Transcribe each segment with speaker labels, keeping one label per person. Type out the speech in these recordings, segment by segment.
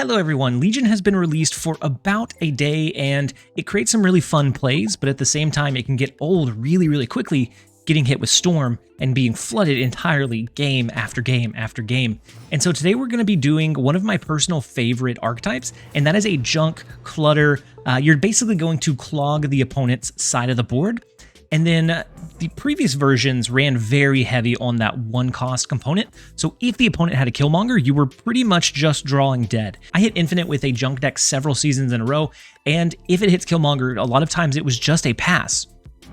Speaker 1: Hello everyone, Legion has been released for about a day and it creates some really fun plays, but at the same time it can get old really quickly, getting hit with Storm and being flooded entirely game after game after game. And so today we're going to be doing one of my personal favorite archetypes, and that is a junk clutter. You're basically going to clog the opponent's side of the board. And then the previous versions ran very heavy on that one cost component. So if the opponent had a killmonger, you were pretty much just drawing dead. I hit infinite with a junk deck several seasons in a row, and if it hits killmonger, a lot of times it was just a pass.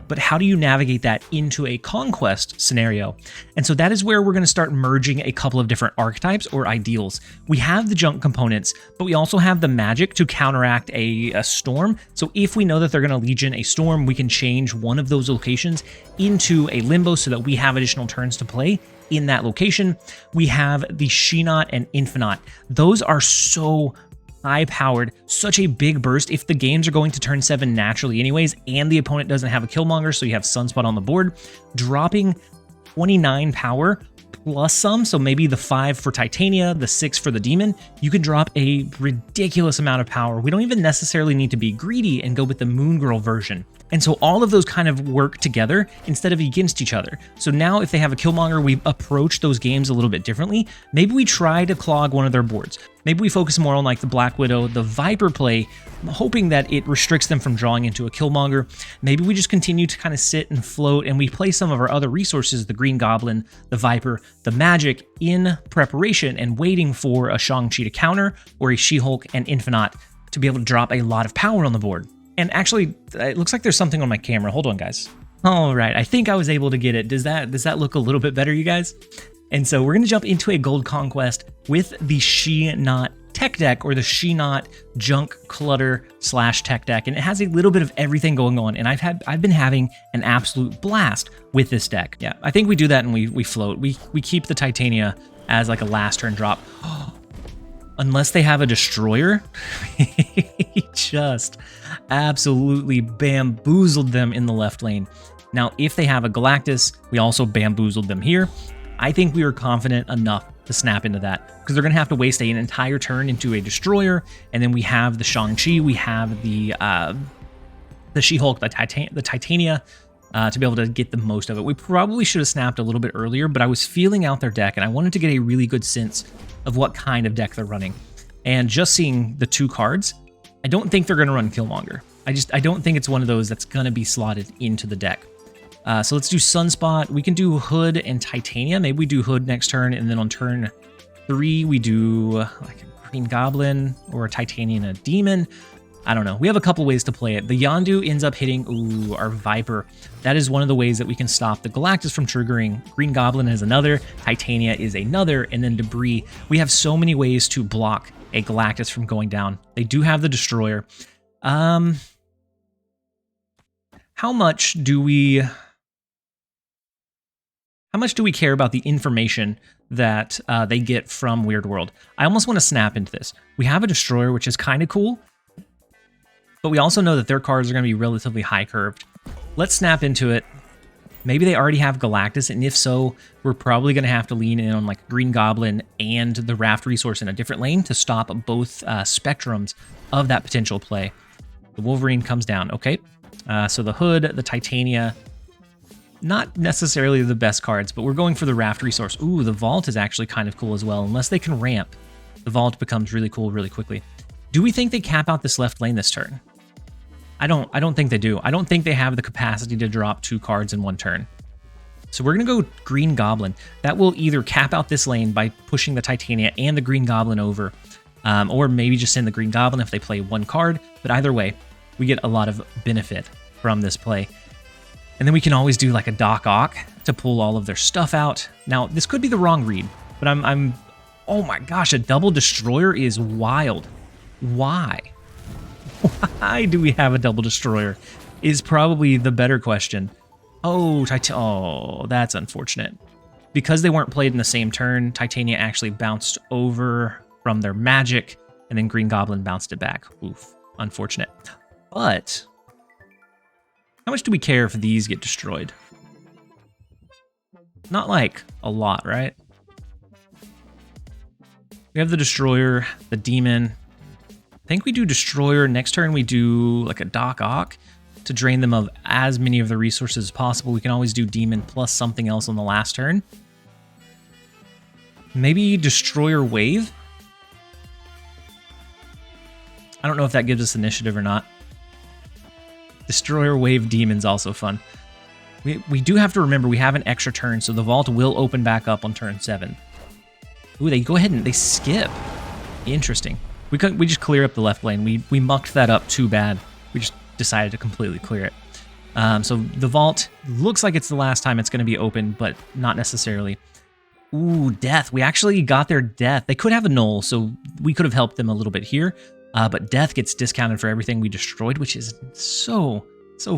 Speaker 1: But how do you navigate that into a Conquest scenario? And so that is where we're going to start merging a couple of different archetypes or ideals. We have the junk components, but we also have the magic to counteract a storm. So if we know that they're going to Legion a storm, we can change one of those locations into a limbo so that we have additional turns to play in that location. We have the She-Not and Infinite. Those are so high-powered, such a big burst if the games are going to turn 7 naturally anyways, and the opponent doesn't have a killmonger, so you have Sunspot on the board. Dropping 29 power plus some, so maybe the 5 for Titania, the 6 for the Demon, you can drop a ridiculous amount of power. We don't even necessarily need to be greedy and go with the Moon Girl version. And so all of those kind of work together instead of against each other. So now if they have a killmonger, we approach those games a little bit differently. Maybe we try to clog one of their boards. Maybe we focus more on like the Black Widow, the Viper play, hoping that it restricts them from drawing into a killmonger. Maybe we just continue to kind of sit and float and we play some of our other resources, the Green Goblin, the Viper, the Magic, in preparation and waiting for a Shang-Chi to counter or a She-Hulk and Infinite to be able to drop a lot of power on the board. And actually, it looks like there's something on my camera. Hold on, guys. All right, I think I was able to get it. Does that look a little bit better, you guys? And so we're going to jump into a gold conquest with the She-Not tech deck, or the She-Not junk clutter / tech deck, and it has a little bit of everything going on. And I've been having an absolute blast with this deck. Yeah, I think we do that and we float. We keep the Titania as like a last turn drop. Unless they have a destroyer, just absolutely bamboozled them in the left lane. Now, if they have a Galactus, we also bamboozled them here. I think we were confident enough to snap into that because they're going to have to waste an entire turn into a destroyer, and then we have the Shang-Chi, we have the She-Hulk, the Titania, to be able to get the most of it. We probably should have snapped a little bit earlier, but I was feeling out their deck, and I wanted to get a really good sense of what kind of deck they're running. And just seeing the 2 cards, I don't think they're going to run Killmonger. I don't think it's one of those that's going to be slotted into the deck. So let's do Sunspot. We can do Hood and Titania. Maybe we do Hood next turn, and then on turn 3, we do like a Green Goblin or a Titania and a Demon. I don't know. We have a couple ways to play it. The Yondu ends up hitting, our Viper. That is one of the ways that we can stop the Galactus from triggering. Green Goblin is another. Titania is another. And then Debris. We have so many ways to block a Galactus from going down. They do have the Destroyer. How much do we care about the information that they get from Weird World? I almost want to snap into this. We have a Destroyer, which is kind of cool. But we also know that their cards are going to be relatively high curved. Let's snap into it. Maybe they already have Galactus, and if so, we're probably going to have to lean in on like Green Goblin and the Raft resource in a different lane to stop both spectrums of that potential play. The Wolverine comes down. Okay, so the Hood, the Titania, not necessarily the best cards, but we're going for the Raft resource. Ooh, the Vault is actually kind of cool as well. Unless they can ramp, the Vault becomes really cool really quickly. Do we think they cap out this left lane this turn? I don't think they do. I don't think they have the capacity to drop 2 cards in one turn. So we're going to go Green Goblin. That will either cap out this lane by pushing the Titania and the Green Goblin over, or maybe just send the Green Goblin if they play 1 card. But either way, we get a lot of benefit from this play. And then we can always do like a Doc Ock to pull all of their stuff out. Now, this could be the wrong read, but oh my gosh, a double Destroyer is wild. Why? Why do we have a double Destroyer is probably the better question. Oh, that's unfortunate. Because they weren't played in the same turn, Titania actually bounced over from their Magic, and then Green Goblin bounced it back. Oof, unfortunate. But how much do we care if these get destroyed? Not like a lot, right? We have the Destroyer, the Demon, I think we do Destroyer. Next turn we do like a Doc Ock to drain them of as many of the resources as possible. We can always do Demon plus something else on the last turn. Maybe Destroyer Wave. I don't know if that gives us initiative or not. Destroyer Wave Demon's also fun. We do have to remember we have an extra turn, so the vault will open back up on turn 7. Ooh, they go ahead and they skip. Interesting. We just clear up the left lane. We mucked that up too bad. We just decided to completely clear it. So the vault looks like it's the last time it's going to be open, but not necessarily. Ooh, Death. We actually got their Death. They could have a Null, so we could have helped them a little bit here. But Death gets discounted for everything we destroyed, which is so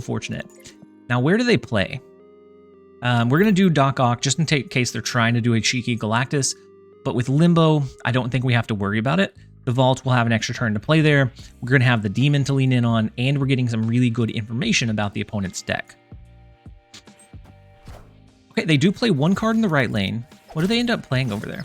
Speaker 1: fortunate. Now, where do they play? We're going to do Doc Ock just in case they're trying to do a cheeky Galactus. But with Limbo, I don't think we have to worry about it. The Vault will have an extra turn to play there. We're going to have the Demon to lean in on, and we're getting some really good information about the opponent's deck. Okay, they do play one card in the right lane. What do they end up playing over there?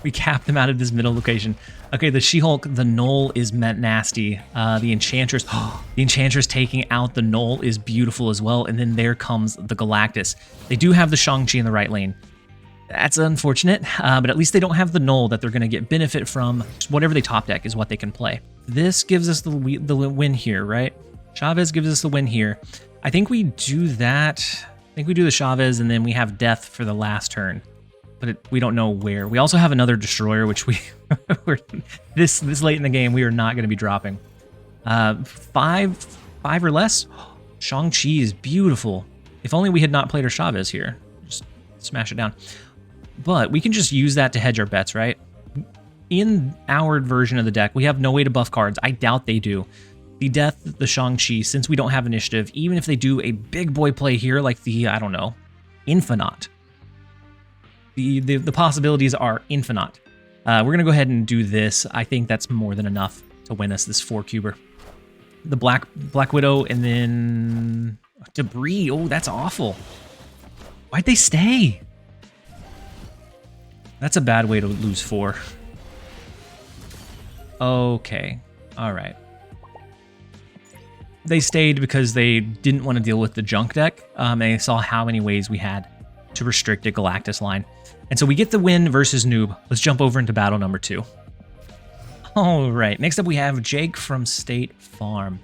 Speaker 1: We cap them out of this middle location. Okay, the She-Hulk, the Null is meant nasty. The Enchantress, the Enchantress taking out the Null is beautiful as well. And then there comes the Galactus. They do have the Shang-Chi in the right lane. That's unfortunate, but at least they don't have the Null that they're going to get benefit from. Whatever they top deck is what they can play. This gives us the win here, right? Chavez gives us the win here. I think we do that. I think we do the Chavez, and then we have Death for the last turn. But we don't know where. We also have another Destroyer, which we're this late in the game, we are not going to be dropping. Five or less. Shang-Chi is beautiful. If only we had not played our Chavez here. Just smash it down. But we can just use that to hedge our bets, right? In our version of the deck, we have no way to buff cards. I doubt they do. The Death, the Shang-Chi, since we don't have initiative, even if they do a big boy play here, like the, I don't know, Infinite. The possibilities are infinite. We're going to go ahead and do this. I think that's more than enough to win us this 4-cuber. The Black Widow and then Debris. Oh, that's awful. Why'd they stay? That's a bad way to lose 4. Okay. All right. They stayed because they didn't want to deal with the junk deck. And they saw how many ways we had to restrict a Galactus line. And so we get the win versus Noob. Let's jump over into battle number 2. All right, next up we have Jake from State Farm.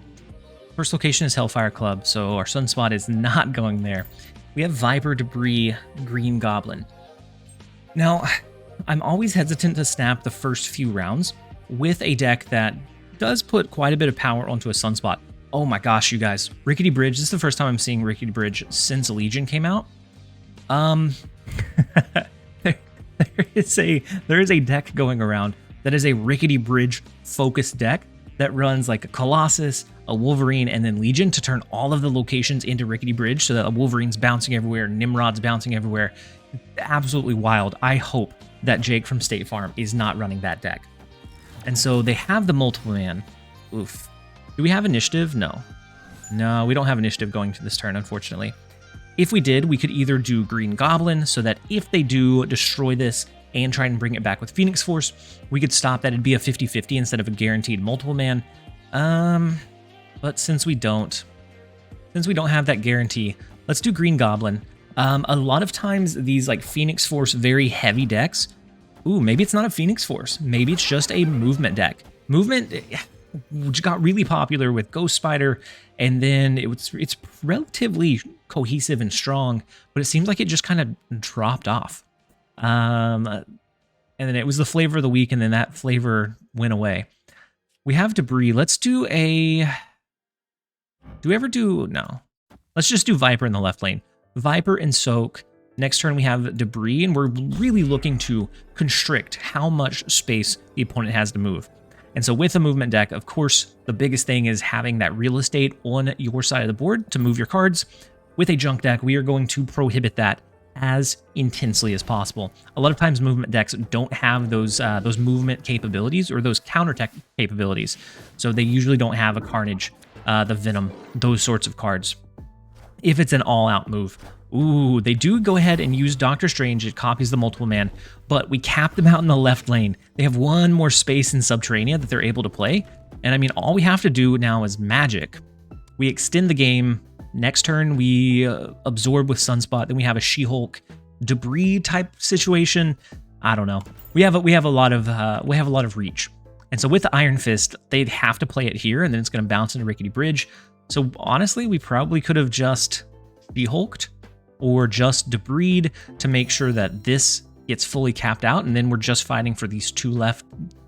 Speaker 1: First location is Hellfire Club, so our Sunspot is not going there. We have Viper, Debris, Green Goblin. Now, I'm always hesitant to snap the first few rounds with a deck that does put quite a bit of power onto a Sunspot. Oh my gosh, you guys. Rickety Bridge, this is the first time I'm seeing Rickety Bridge since Legion came out. There is a deck going around that is a Rickety Bridge focused deck that runs like a Colossus, a Wolverine, and then Legion to turn all of the locations into Rickety Bridge so that a Wolverine's bouncing everywhere, Nimrod's bouncing everywhere. Absolutely wild. I hope that Jake from State Farm is not running that deck. And so they have the multiple man. Oof. Do we have initiative? No. No, we don't have initiative going to this turn, unfortunately. If we did, we could either do Green Goblin so that if they do destroy this and try and bring it back with Phoenix Force, we could stop that. It'd be a 50-50 instead of a guaranteed multiple man. But since we don't have that guarantee, let's do Green Goblin. A lot of times these like Phoenix Force very heavy decks, ooh, maybe it's not a Phoenix Force. Maybe it's just a movement deck. Movement which got really popular with Ghost Spider, and then it's relatively cohesive and strong, but it seems like it just kind of dropped off. And then it was the flavor of the week, and then that flavor went away. We have Debris. Let's do a... Do we ever do... No. Let's just do Viper in the left lane. Viper and Soak. Next turn we have Debris, and we're really looking to constrict how much space the opponent has to move. And so with a movement deck, of course, the biggest thing is having that real estate on your side of the board to move your cards. With a junk deck, we are going to prohibit that as intensely as possible. A lot of times movement decks don't have those movement capabilities or those counter tech capabilities. So they usually don't have a Carnage, the Venom, those sorts of cards. If it's an all-out move, Ooh, they do go ahead and use Doctor Strange. It copies the multiple man, but we cap them out in the left lane. They have one more space in Subterranea that they're able to play. And I mean, all we have to do now is magic. We extend the game. Next turn, we absorb with Sunspot. Then we have a She-Hulk debris type situation. I don't know. We have a lot of reach. And so with the Iron Fist, they'd have to play it here, and then it's going to bounce into Rickety Bridge. So honestly, we probably could have just She-Hulked or just debris to make sure that this gets fully capped out, and then we're just fighting for these two left,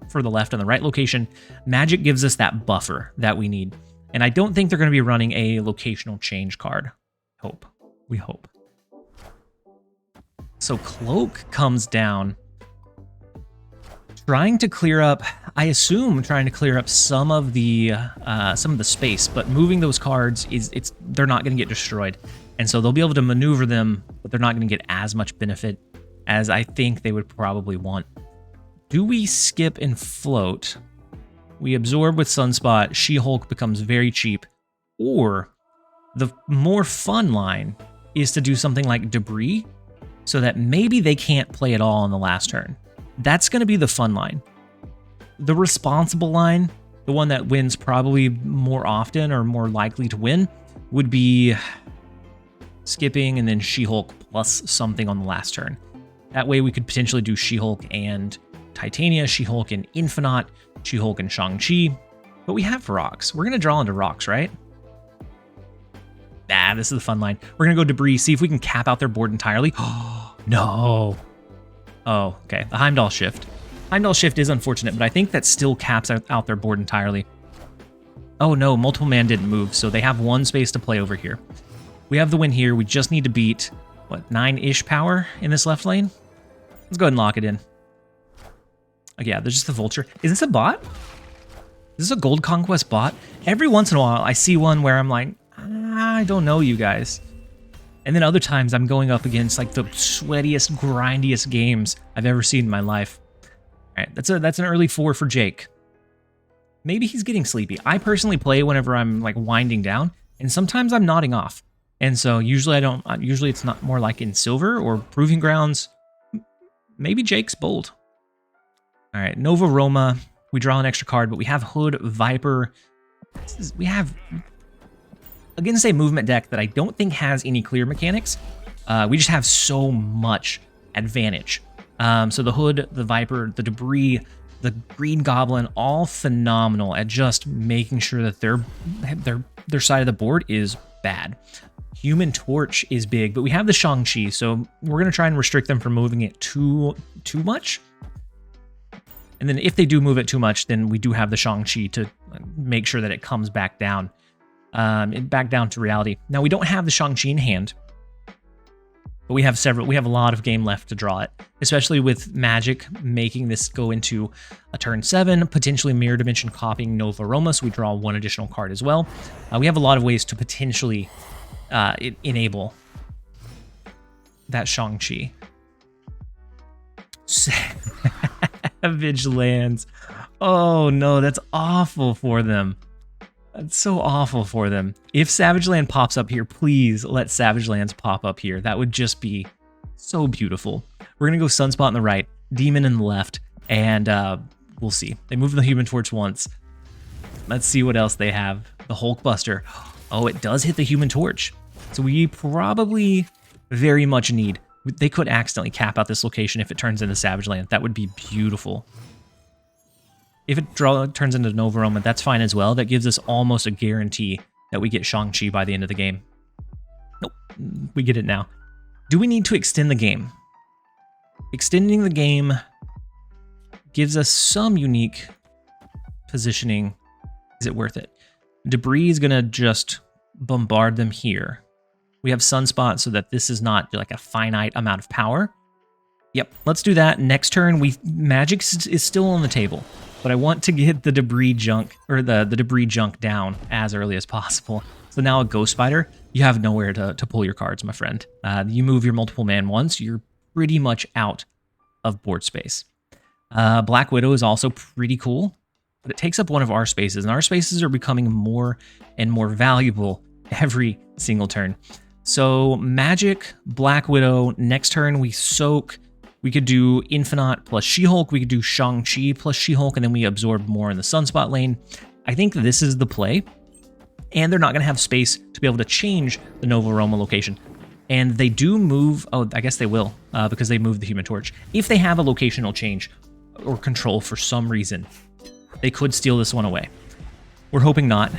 Speaker 1: for the left and the right location. Magic gives us that buffer that we need. And I don't think they're going to be running a locational change card. We hope. So Cloak comes down, trying to clear up, I assume trying to clear up some of the space, but moving those cards they're not going to get destroyed. And so they'll be able to maneuver them, but they're not going to get as much benefit as I think they would probably want. Do we skip and float? We absorb with Sunspot, She-Hulk becomes very cheap, or the more fun line is to do something like debris so that maybe they can't play at all on the last turn. That's going to be the fun line. The responsible line, the one that wins probably more often or more likely to win, would be skipping and then She-Hulk plus something on the last turn. That way we could potentially do She-Hulk and Titania, She-Hulk and Infinite, She-Hulk and Shang-Chi. But we have rocks. We're going to draw into rocks, right? This is the fun line. We're going to go debris, see if we can cap out their board entirely. Oh, no. Oh, okay. The Heimdall Shift. Heimdall Shift is unfortunate, but I think that still caps out their board entirely. Oh no, multiple man didn't move, so they have one space to play over here. We have the win here. We just need to beat, what, 9-ish power in this left lane? Let's go ahead and lock it in. Oh, yeah, there's just the Vulture. Is this a bot? Is this a Gold Conquest bot? Every once in a while, I see one where I'm like, I don't know you guys. And then other times I'm going up against like the sweatiest, grindiest games I've ever seen in my life. All right, that's an early 4 for Jake. Maybe he's getting sleepy. I personally play whenever I'm like winding down, and sometimes I'm nodding off. And so usually usually it's not more like in Silver or Proving Grounds. Maybe Jake's bold. All right, Nova Roma. We draw an extra card, but we have Hood, Viper. We have, against a movement deck that I don't think has any clear mechanics, we just have so much advantage. So the Hood, the Viper, the Debris, the Green Goblin, all phenomenal at just making sure that their side of the board is bad. Human Torch is big, but we have the Shang-Chi, so we're going to try and restrict them from moving it too much. And then if they do move it too much, then we do have the Shang-Chi to make sure that it comes back down. Back down to reality. Now, we don't have the Shang-Chi in hand, but we have a lot of game left to draw it, especially with Magic making this go into a turn 7, potentially Mirror Dimension copying Nova Roma, so we draw one additional card as well. We have a lot of ways to potentially enable that Shang-Chi. Savage Lands. Oh no, that's awful for them. That's so awful for them. If Savage Land pops up here, please let Savage Lands pop up here. That would just be so beautiful. We're going to go Sunspot on the right, Demon in the left, and we'll see. They moved the Human Torch once. Let's see what else they have. The Hulkbuster. Oh, it does hit the Human Torch. So we probably very much need... They could accidentally cap out this location if it turns into Savage Land. That would be beautiful. If it turns into Nova Roma, that's fine as well. That gives us almost a guarantee that we get Shang-Chi by the end of the game. Nope, we get it now. Do we need to extend the game? Extending the game gives us some unique positioning. Is it worth it? Debris is going to just bombard them here. We have Sunspot so that this is not like a finite amount of power. Yep, let's do that. Next turn, Magic is still on the table. But I want to get the debris junk, or the debris junk down as early as possible. So now a Ghost Spider, you have nowhere to pull your cards, my friend. You move your multiple man once, you're pretty much out of board space. Black Widow is also pretty cool, but it takes up one of our spaces, and our spaces are becoming more and more valuable every single turn. So Magic, Black Widow, next turn we soak. We could do Infinite plus She-Hulk. We could do Shang-Chi plus She-Hulk, and then we absorb more in the Sunspot lane. I think this is the play. And they're not going to have space to be able to change the Nova Roma location. And they do move... Oh, I guess they will, because they moved the Human Torch. If they have a locational change or control for some reason, they could steal this one away. We're hoping not.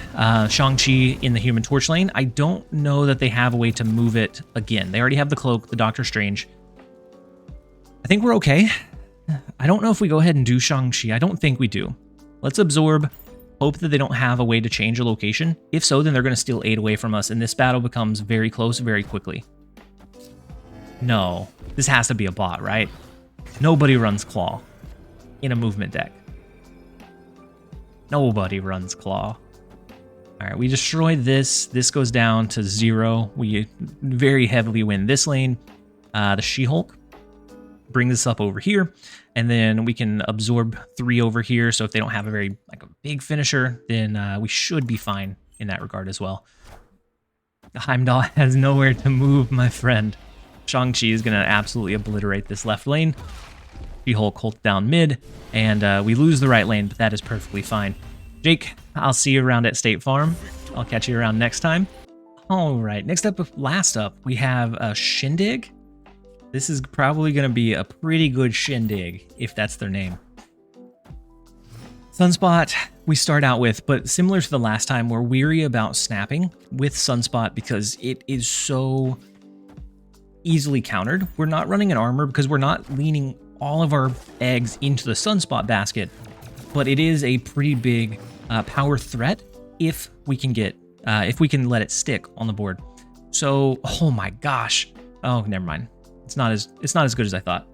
Speaker 1: Shang-Chi in the Human Torch lane. I don't know that they have a way to move it again. They already have the Cloak, the Doctor Strange. I think we're okay. I don't know if we go ahead and do Shang-Chi. I don't think we do. Let's absorb. Hope that they don't have a way to change a location. If so, then they're going to steal 8 away from us, and this battle becomes very close very quickly. No. This has to be a bot, right? Nobody runs Claw in a movement deck. Nobody runs Claw. All right, we destroy this. This goes down to 0. We very heavily win this lane. The She-Hulk. Bring this up over here, and then we can absorb 3 over here. So if they don't have a very a big finisher, then we should be fine in that regard as well. The Heimdall has nowhere to move, my friend. Shang-Chi is going to absolutely obliterate this left lane. She-Hulk holds down mid, and we lose the right lane, but that is perfectly fine. Jake, I'll see you around at State Farm. I'll catch you around next time. All right, next up, last up, we have a Shindig. This is probably going to be a pretty good shindig, if that's their name. Sunspot, we start out with, but similar to the last time, we're weary about snapping with Sunspot because it is so easily countered. We're not running an armor because we're not leaning all of our eggs into the Sunspot basket, but it is a pretty big power threat if we can let it stick on the board. So, oh my gosh. Oh, never mind. It's not as good as I thought.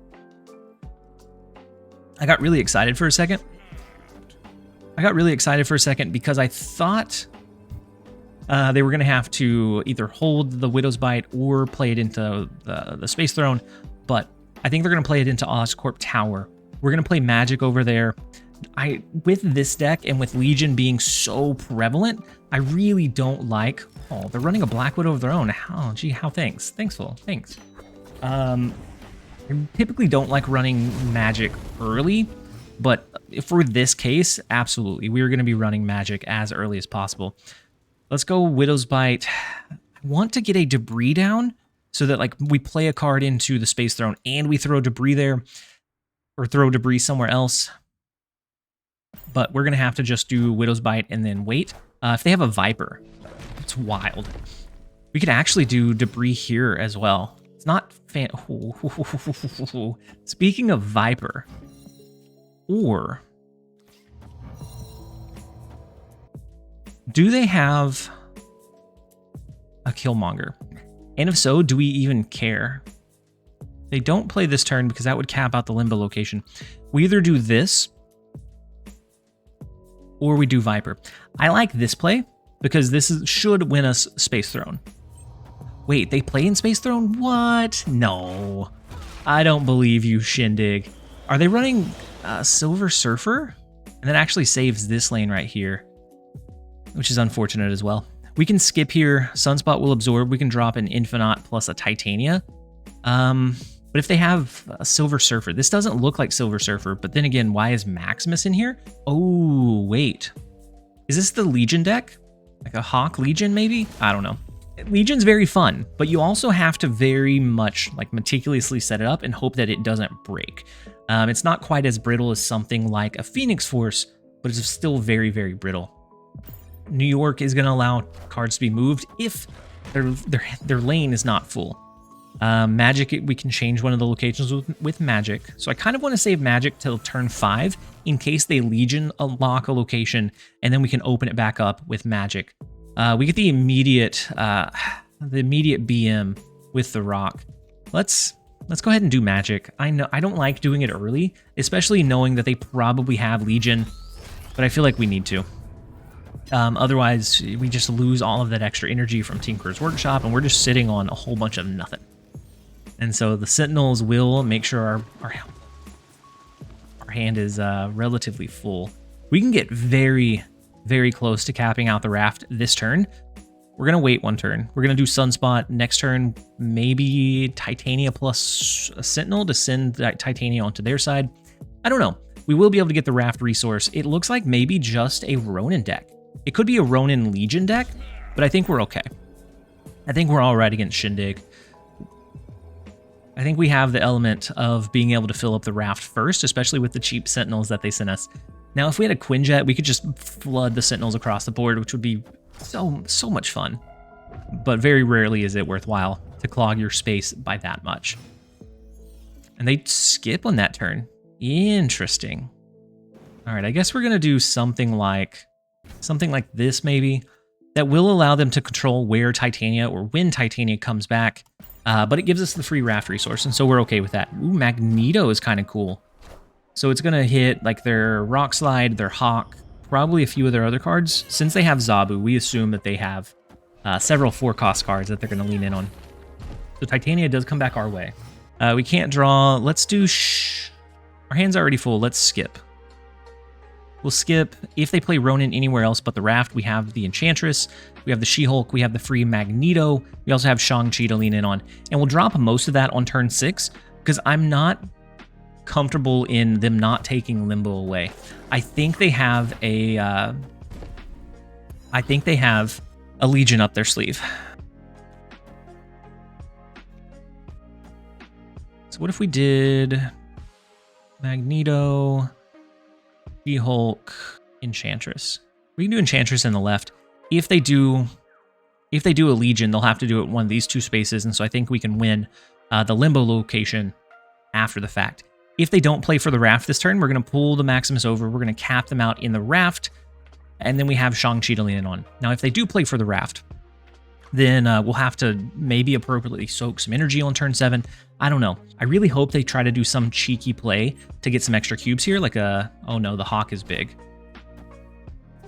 Speaker 1: I got really excited for a second. Because I thought they were going to have to either hold the Widow's Bite or play it into the Space Throne, but I think they're going to play it into Oscorp Tower. We're going to play Magic over there. With this deck and with Legion being so prevalent, I really don't like... Oh, they're running a Black Widow of their own. Oh, gee, how thanks. Thanks. I typically don't like running Magic early, but for this case, absolutely. We are going to be running Magic as early as possible. Let's go Widow's Bite. I want to get a Debris down so that we play a card into the Space Throne and we throw Debris there, or throw Debris somewhere else. But we're going to have to just do Widow's Bite and then wait. If they have a Viper, it's wild. We could actually do Debris here as well. It's not fan. Speaking of Viper, or do they have a Killmonger? And if so, do we even care? They don't play this turn because that would cap out the Limbo location. We either do this or we do Viper. I like this play because this should win us Space Throne. Wait, they play in Space Throne? What? No. I don't believe you, Shindig. Are they running Silver Surfer? And that actually saves this lane right here, which is unfortunate as well. We can skip here. Sunspot will absorb. We can drop an Infinite plus a Titania. But if they have a Silver Surfer, this doesn't look like Silver Surfer, but then again, why is Maximus in here? Oh, wait. Is this the Legion deck? Like a Hawk Legion, maybe? I don't know. Legion's very fun, but you also have to very much meticulously set it up and hope that it doesn't break. It's not quite as brittle as something like a Phoenix Force, but it's still very, very brittle. New York is going to allow cards to be moved if their lane is not full. Magic, we can change one of the locations with Magic. So I kind of want to save Magic till turn 5 in case they Legion lock a location, and then we can open it back up with Magic. We get the immediate BM with the Rock. Let's go ahead and do Magic. I know I don't like doing it early, especially knowing that they probably have Legion, but I feel like we need to. Otherwise, we just lose all of that extra energy from Tinker's Workshop, and we're just sitting on a whole bunch of nothing. And so the Sentinels will make sure our hand is relatively full. We can get very, very close to capping out the raft this turn. We're going to wait one turn. We're going to do Sunspot. Next turn, maybe Titania plus a Sentinel to send Titania onto their side. I don't know. We will be able to get the Raft resource. It looks like maybe just a Ronin deck. It could be a Ronin Legion deck, but I think we're okay. I think we're all right against Shindig. I think we have the element of being able to fill up the Raft first, especially with the cheap Sentinels that they sent us. Now, if we had a Quinjet, we could just flood the Sentinels across the board, which would be so much fun. But very rarely is it worthwhile to clog your space by that much. And they skip on that turn. Interesting. All right, I guess we're going to do something like this maybe. That will allow them to control where Titania or when Titania comes back. But it gives us the free Raft resource, and so we're okay with that. Ooh, Magneto is kind of cool. So it's going to hit like their Rock Slide, their Hawk, probably a few of their other cards. Since they have Zabu, we assume that they have several 4-cost cards that they're going to lean in on. So Titania does come back our way. We can't draw. Let's do... Our hand's already full. Let's skip. We'll skip. If they play Ronin anywhere else but the Raft, we have the Enchantress, we have the She-Hulk, we have the free Magneto, we also have Shang-Chi to lean in on. And we'll drop most of that on turn 6, because I'm not comfortable in them not taking Limbo away. I think they have a Legion up their sleeve. So what if we did Magneto, She-Hulk, Enchantress? We can do Enchantress in the left. If they do a Legion, they'll have to do it in one of these two spaces, and so I think we can win the Limbo location after the fact. If they don't play for the Raft this turn, we're going to pull the Maximus over, we're going to cap them out in the Raft, and then we have Shang-Chi to lean in on. Now, if they do play for the Raft, then we'll have to maybe appropriately soak some energy on turn 7. I don't know. I really hope they try to do some cheeky play to get some extra cubes here, like oh no, the Hawk is big.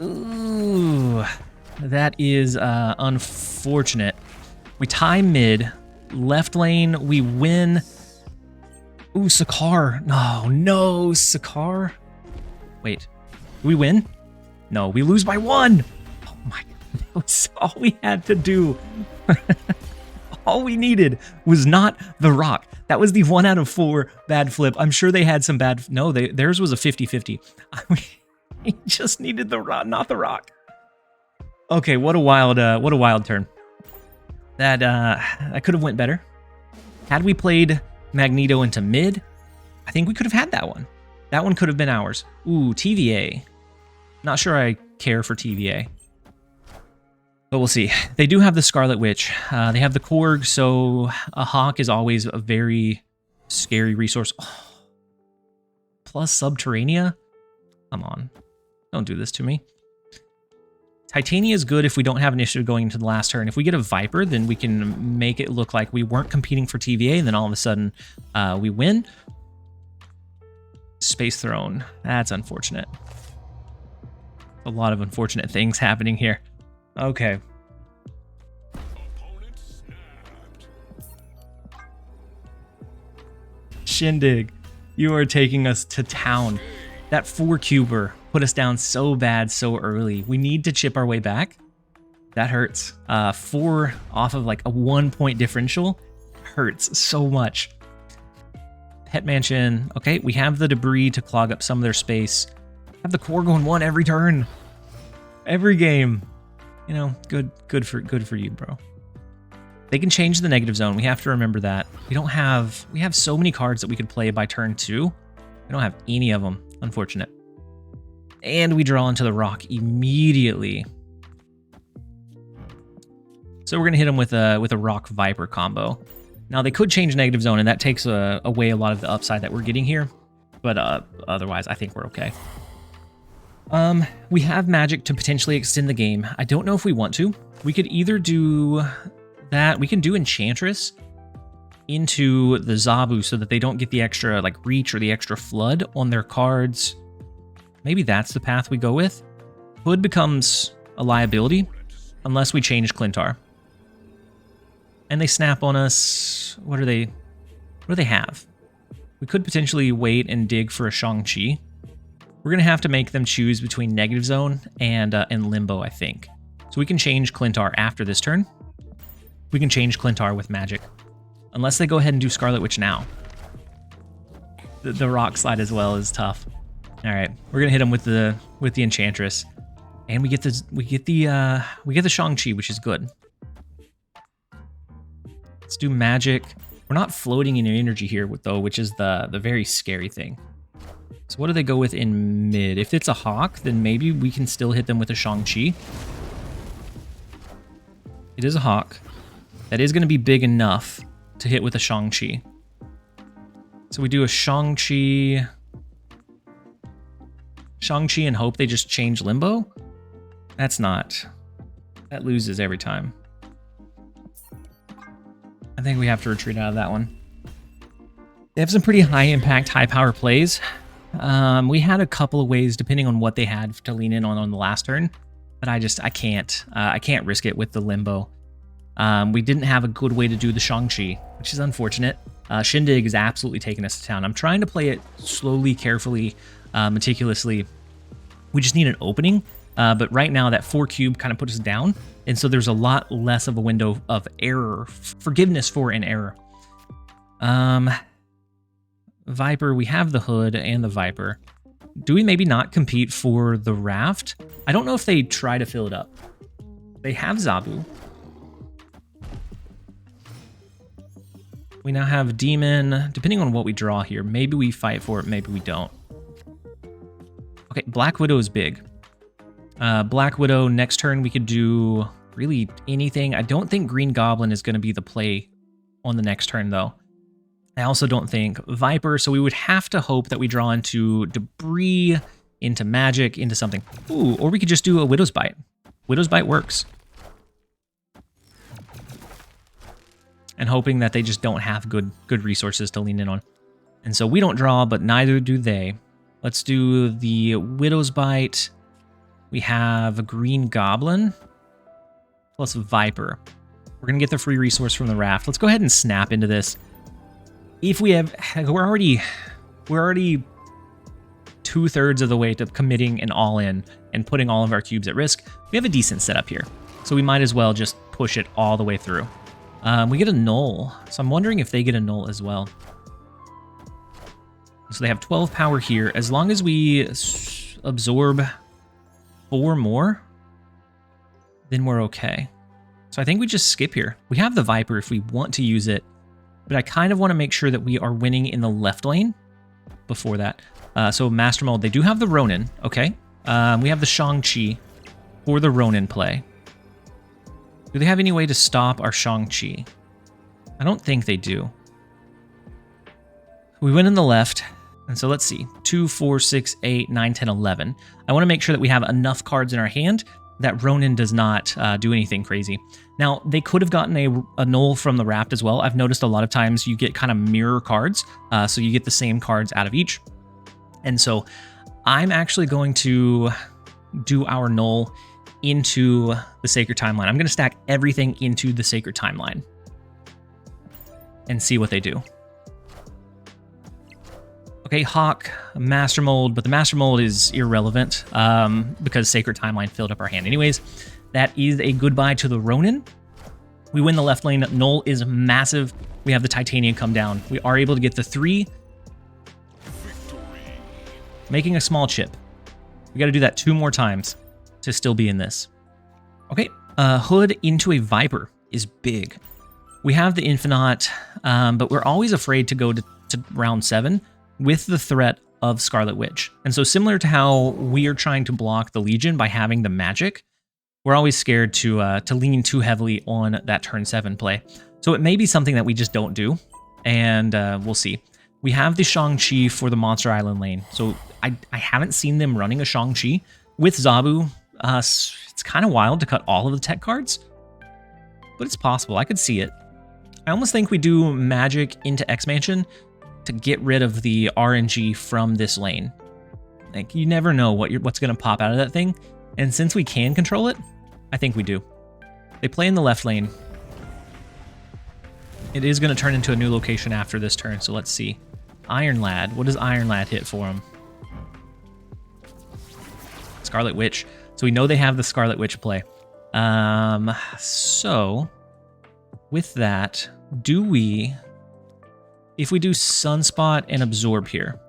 Speaker 1: Ooh, that is unfortunate. We tie mid, left lane, we win. Ooh, Sakaar. No, Sakaar. Wait, do we win? No, we lose by 1. Oh my God, that was all we had to do. All we needed was not the rock. That was the 1 out of 4 bad flip. I'm sure they had some bad... No, theirs was a 50-50. We just needed the rock, not the rock. Okay, what a wild turn. That could have went better. Had we played Magneto into mid, I think we could have had that one. That one could have been ours. Ooh, TVA. Not sure I care for TVA. But we'll see. They do have the Scarlet Witch. They have the Korg, so a Hawk is always a very scary resource. Oh. Plus Subterranea? Come on. Don't do this to me. Titania is good if we don't have an issue going into the last turn. If we get a Viper, then we can make it look like we weren't competing for TVA, and then all of a sudden we win. Space Throne. That's unfortunate. A lot of unfortunate things happening here. Okay. Shindig, you are taking us to town. That 4-cuber put us down so bad so early. We need to chip our way back. That hurts. 4 off of like a 1-point differential hurts so much. Pet Mansion. Okay, we have the debris to clog up some of their space. Have the core going 1 every turn. Every game. You know, good for you, bro. They can change the negative zone. We have to remember that. We have so many cards that we could play by turn 2. We don't have any of them. Unfortunate. And we draw into the rock immediately. So we're gonna hit them with a rock Viper combo. Now they could change negative zone, and that takes away a lot of the upside that we're getting here. But otherwise, I think we're okay. We have magic to potentially extend the game. I don't know if we want to. We could either do that. We can do Enchantress into the Zabu so that they don't get the extra like reach or the extra flood on their cards. Maybe that's the path we go with. Hood becomes a liability unless we change Clintar. And they snap on us. What do they have? We could potentially wait and dig for a Shang-Chi. We're going to have to make them choose between Negative Zone and Limbo, I think. So So we can change Clintar after this turn. We can change Clintar with magic. Unless they go ahead and do Scarlet Witch now. The rock slide as well is tough. All right, we're gonna hit him with the Enchantress, and we get the Shang-Chi, which is good. Let's do magic. We're not floating in energy here, though, which is the very scary thing. So what do they go with in mid? If it's a Hawk, then maybe we can still hit them with a Shang-Chi. It is a Hawk. That is going to be big enough to hit with a Shang-Chi. So we do a Shang-Chi and hope they just change Limbo? That's not. That loses every time. I think we have to retreat out of that one. They have some pretty high impact, high power plays. We had a couple of ways, depending on what they had to lean in on the last turn, but I can't risk it with the Limbo. We didn't have a good way to do the Shang-Chi, which is unfortunate. Shindig is absolutely taking us to town. I'm trying to play it slowly, carefully, meticulously. We just need an opening, but right now that 4 cube kind of puts us down, and so there's a lot less of a window of error, forgiveness for an error. Viper, we have the Hood and the Viper. Do we maybe not compete for the Raft? I don't know if they try to fill it up. They have Zabu. We now have Demon. Depending on what we draw here, maybe we fight for it, maybe we don't. Okay, Black Widow is big. Black Widow, next turn we could do really anything. I don't think Green Goblin is going to be the play on the next turn, though. I also don't think Viper, so we would have to hope that we draw into Debris, into Magic, into something. Ooh, or we could just do a Widow's Bite. Widow's Bite works. And hoping that they just don't have good resources to lean in on. And so we don't draw, but neither do they. Let's do the Widow's Bite. We have a Green Goblin plus Viper. We're going to get the free resource from the Raft. Let's go ahead and snap into this. If we have, we're already 2/3 of the way to committing an all-in and putting all of our cubes at risk. We have a decent setup here, so we might as well just push it all the way through. We get a null, so I'm wondering if they get a null as well. So they have 12 power here. As long as we absorb 4 more, then we're okay. So I think we just skip here. We have the Viper if we want to use it, but I kind of want to make sure that we are winning in the left lane before that. So Master Mold, they do have the Ronin, okay. We have the Shang-Chi for the Ronin play. Do they have any way to stop our Shang-Chi? I don't think they do. We went in the left, and so let's see. 2, 4, 6, 8, 9, 10, 11. I want to make sure that we have enough cards in our hand that Ronin does not do anything crazy. Now, they could have gotten a null from the Raft as well. I've noticed a lot of times you get kind of mirror cards, so you get the same cards out of each. And so I'm actually going to do our null into the Sacred Timeline. I'm going to stack everything into the Sacred Timeline and see what they do. Okay, Hawk, Master Mold, but the Master Mold is irrelevant because Sacred Timeline filled up our hand anyways. That is a goodbye to the Ronin. We win the left lane. Null is massive. We have the Titanium come down. We are able to get the 3. Making a small chip. We got to do that 2 more times to still be in this. Okay, Hood into a Viper is big. We have the Infinite, but we're always afraid to go to round 7 with the threat of Scarlet Witch. And so similar to how we are trying to block the Legion by having the magic, we're always scared to lean too heavily on that turn 7 play. So it may be something that we just don't do, and we'll see. We have the Shang-Chi for the Monster Island lane. So I haven't seen them running a Shang-Chi. With Zabu, it's kind of wild to cut all of the tech cards, but it's possible. I could see it. I almost think we do Magic into X-Mansion to get rid of the RNG from this lane. Like, you never know what's going to pop out of that thing, and since we can control it, I think we do. They play in the left lane. It is going to turn into a new location after this turn, so let's see. Iron Lad. What does Iron Lad hit for him? Scarlet Witch. So we know they have the Scarlet Witch play. So with that, if we do Sunspot and Absorb here,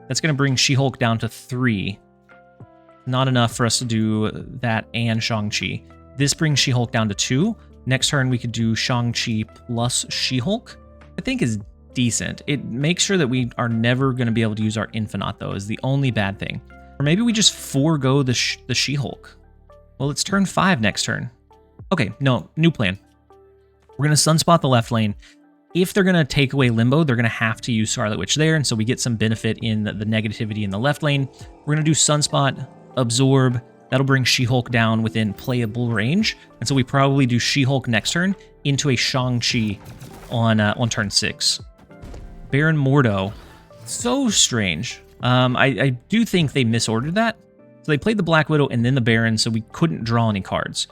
Speaker 1: that's going to bring She-Hulk down to 3. Not enough for us to do that and Shang-Chi. This brings She-Hulk down to 2. Next turn, we could do Shang-Chi plus She-Hulk. I think is decent. It makes sure that we are never going to be able to use our Infinite, though, is the only bad thing. Or maybe we just forego the She-Hulk. Well, it's turn 5 next turn. Okay, no, new plan. We're going to Sunspot the left lane. If they're going to take away Limbo, they're going to have to use Scarlet Witch there, and so we get some benefit in the negativity in the left lane. We're going to do Sunspot, Absorb. That'll bring She-Hulk down within playable range, and so we probably do She-Hulk next turn into a Shang-Chi on turn 6. Baron Mordo. So strange. I do think they misordered that. So they played the Black Widow and then the Baron, so we couldn't draw any cards.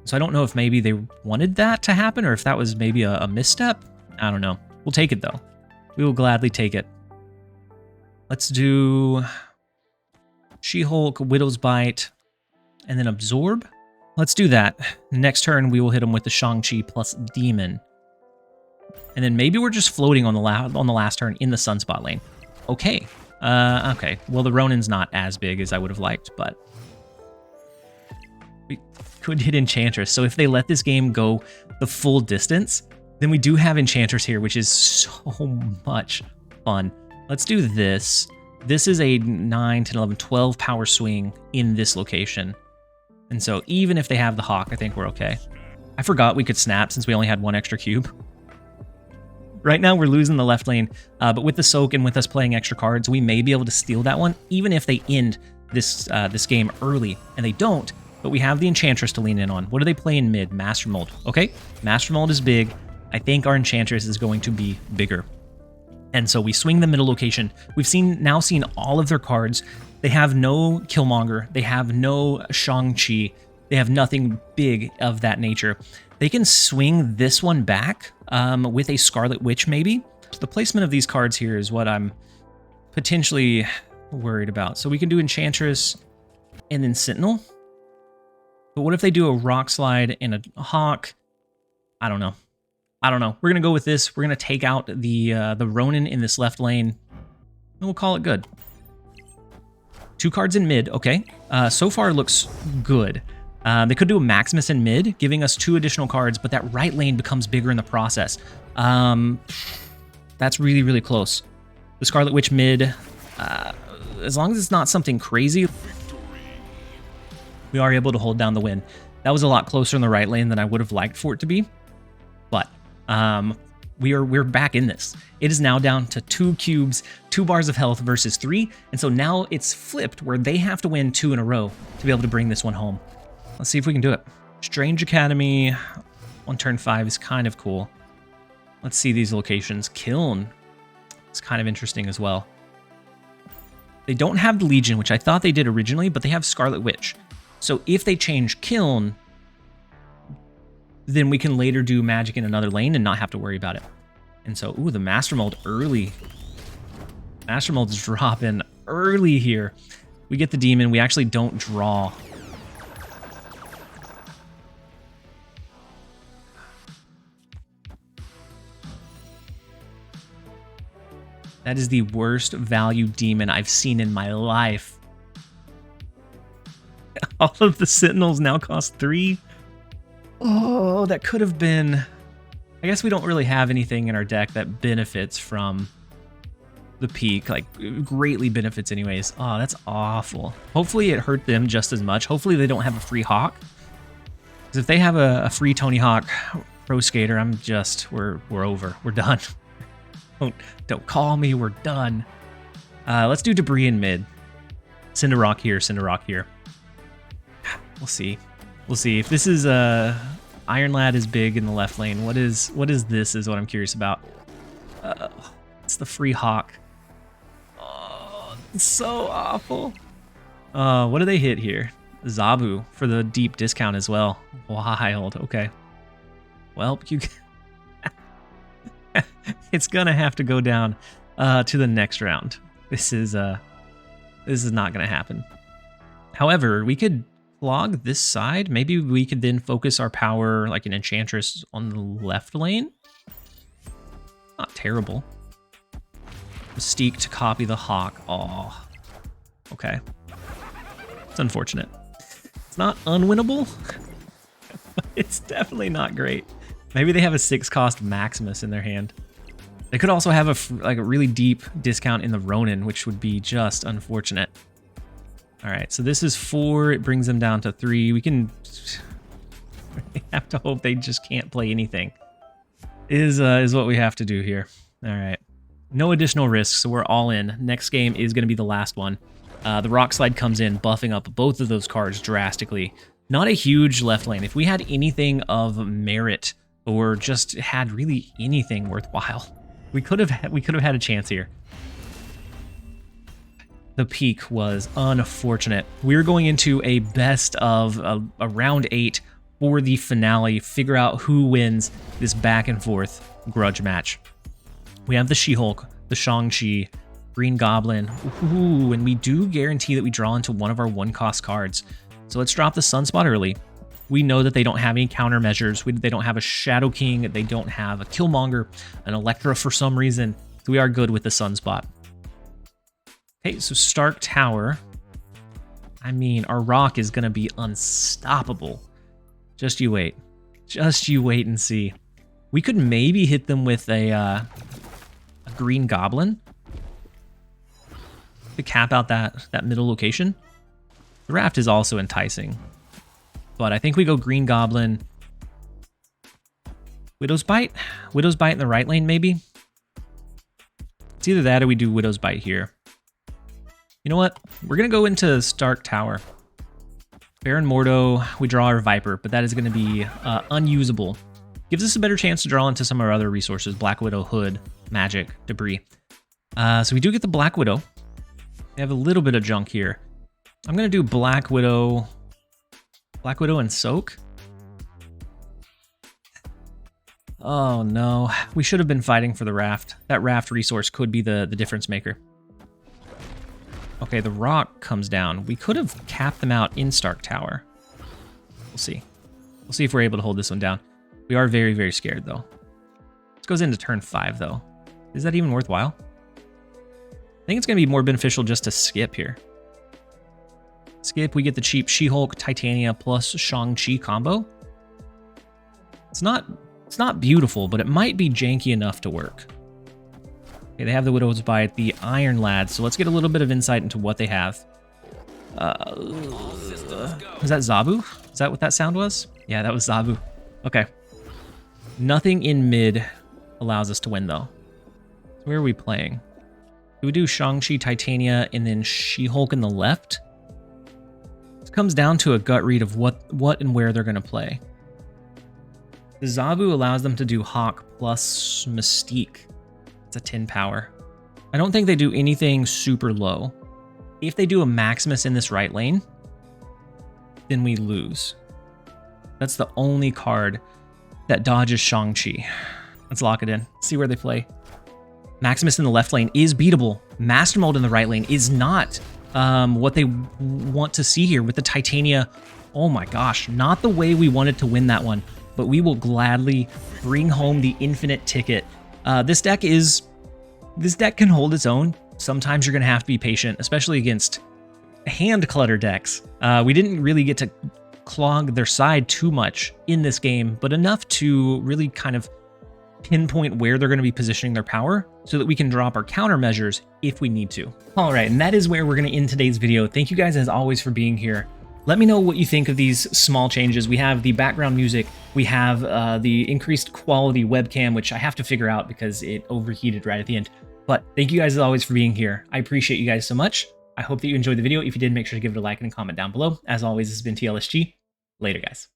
Speaker 1: So I don't know if maybe they wanted that to happen or if that was maybe a misstep. I don't know. We'll take it, though. We will gladly take it. Let's do She-Hulk, Widow's Bite, and then Absorb. Let's do that. Next turn, we will hit him with the Shang-Chi plus Demon. And then maybe we're just floating on the last turn in the Sunspot lane. Okay. Okay. Well, the Ronin's not as big as I would have liked, but we could hit Enchantress. So if they let this game go the full distance, then we do have Enchantress here, which is so much fun. Let's do this. This is a 9, 10, 11, 12 power swing in this location. And so even if they have the Hawk, I think we're okay. I forgot we could snap since we only had 1 extra cube. Right now, we're losing the left lane, but with the soak and with us playing extra cards, we may be able to steal that one, even if they end this game early. And they don't, but we have the Enchantress to lean in on. What do they play in mid? Master Mold. Okay, Master Mold is big. I think our Enchantress is going to be bigger. And so we swing the middle location. We've now seen all of their cards. They have no Killmonger. They have no Shang-Chi. They have nothing big of that nature. They can swing this one back with a Scarlet Witch, maybe. The placement of these cards here is what I'm potentially worried about. So we can do Enchantress and then Sentinel. But what if they do a Rock Slide and a Hawk? I don't know. I don't know. We're going to go with this. We're going to take out the Ronin in this left lane, and we'll call it good. 2 cards in mid. Okay. So far, it looks good. They could do a Maximus in mid, giving us 2 additional cards, but that right lane becomes bigger in the process. That's really, really close. The Scarlet Witch mid, as long as it's not something crazy, we are able to hold down the win. That was a lot closer in the right lane than I would have liked for it to be, but we're back in this. It is now down to 2 cubes, 2 bars of health versus 3, and so now it's flipped where they have to win 2 in a row to be able to bring this one home. Let's see if we can do it. Strange Academy on turn 5 is kind of cool. Let's see these locations. Kiln is kind of interesting as well. They don't have the Legion, which I thought they did originally, but they have Scarlet Witch. So if they change Kiln, then we can later do magic in another lane and not have to worry about it. And so, ooh, the Master Mold early. Master Mold is dropping early here. We get the Demon. We actually don't draw. That is the worst value Demon I've seen in my life. All of the Sentinels now cost 3. Oh, that could have been... I guess we don't really have anything in our deck that benefits from the peak, like greatly benefits anyways. Oh, that's awful. Hopefully it hurt them just as much. Hopefully they don't have a free Hawk. Because if they have a free Tony Hawk Pro Skater, we're over. We're done. Don't call me, we're done. Let's do Debris in mid. Cinder Rock here, Cinder Rock here. We'll see. We'll see. If this is Iron Lad is big in the left lane. What is this is what I'm curious about. It's the free Hawk. Oh, it's so awful. What do they hit here? Zabu for the deep discount as well. Wild. Okay. Well, it's gonna have to go down to the next round. This is not gonna happen. However, we could clog this side. Maybe we could then focus our power like an Enchantress on the left lane. Not terrible. Mystique to copy the Hawk. Oh, okay. It's unfortunate. It's not unwinnable, but it's definitely not great. Maybe they have a 6-cost Maximus in their hand. They could also have a really deep discount in the Ronin, which would be just unfortunate. All right, so this is 4. It brings them down to 3. We can have to hope they just can't play anything. Is what we have to do here. All right, no additional risks, so we're all in. Next game is going to be the last one. The Rock Slide comes in, buffing up both of those cards drastically. Not a huge left lane. If we had anything of merit or just had really anything worthwhile, we could have had a chance here. The peak was unfortunate. We're going into a best of a round 8 for the finale. Figure out who wins this back and forth grudge match. We have the She-Hulk, the Shang-Chi, Green Goblin. Ooh, and we do guarantee that we draw into one of our 1-cost cards. So let's drop the Sunspot early. We know that they don't have any countermeasures. They don't have a Shadow King. They don't have a Killmonger, an Electra for some reason. So we are good with the Sunspot. Okay, so Stark Tower. I mean, our Rock is going to be unstoppable. Just you wait. Just you wait and see. We could maybe hit them with a Green Goblin to cap out that middle location. The Raft is also enticing. But I think we go Green Goblin. Widow's Bite? Widow's Bite in the right lane, maybe? It's either that or we do Widow's Bite here. You know what? We're going to go into Stark Tower. Baron Mordo, we draw our Viper, but that is going to be unusable. Gives us a better chance to draw into some of our other resources. Black Widow, Hood, Magic, Debris. So we do get the Black Widow. We have a little bit of junk here. I'm going to do Black Widow and Soak. Oh no, we should have been fighting for the Raft. That Raft resource could be the difference maker. Okay, the Rock comes down. We could have capped them out in Stark Tower. We'll see. We'll see if we're able to hold this one down. We are very, very scared though. This goes into turn 5 though. Is that even worthwhile? I think it's going to be more beneficial just to skip here. Skip, we get the cheap She-Hulk, Titania plus Shang-Chi combo. It's not beautiful, but it might be janky enough to work. Okay, they have the Widow's Bite, the Iron Lads, so let's get a little bit of insight into what they have. Was that Zabu? Is that what that sound was? Yeah, that was Zabu. Okay. Nothing in mid allows us to win, though. So where are we playing? Do we do Shang-Chi, Titania, and then She-Hulk in the left? Comes down to a gut read of what and where they're going to play. The Zabu allows them to do Hawk plus Mystique. It's a 10 power. I don't think they do anything super low. If they do a Maximus in this right lane, then we lose. That's the only card that dodges Shang-Chi. Let's lock it in. See where they play. Maximus in the left lane is beatable. Master Mold in the right lane is not. What they want to see here with the Titania. Oh my gosh, not the way we wanted to win that one, but we will gladly bring home the infinite ticket. This deck can hold its own. Sometimes you're going to have to be patient, especially against hand clutter decks. We didn't really get to clog their side too much in this game, but enough to really kind of pinpoint where they're going to be positioning their power so that we can drop our countermeasures if we need to. All right, and that is where we're going to end today's video. Thank you guys as always for being here. Let me know what you think of these small changes. We have the background music, we have the increased quality webcam, which I have to figure out because it overheated right at the end. But thank you guys as always for being here. I appreciate you guys so much. I hope that you enjoyed the video. If you did, make sure to give it a like and a comment down below. As always, this has been TLSG. Later, guys.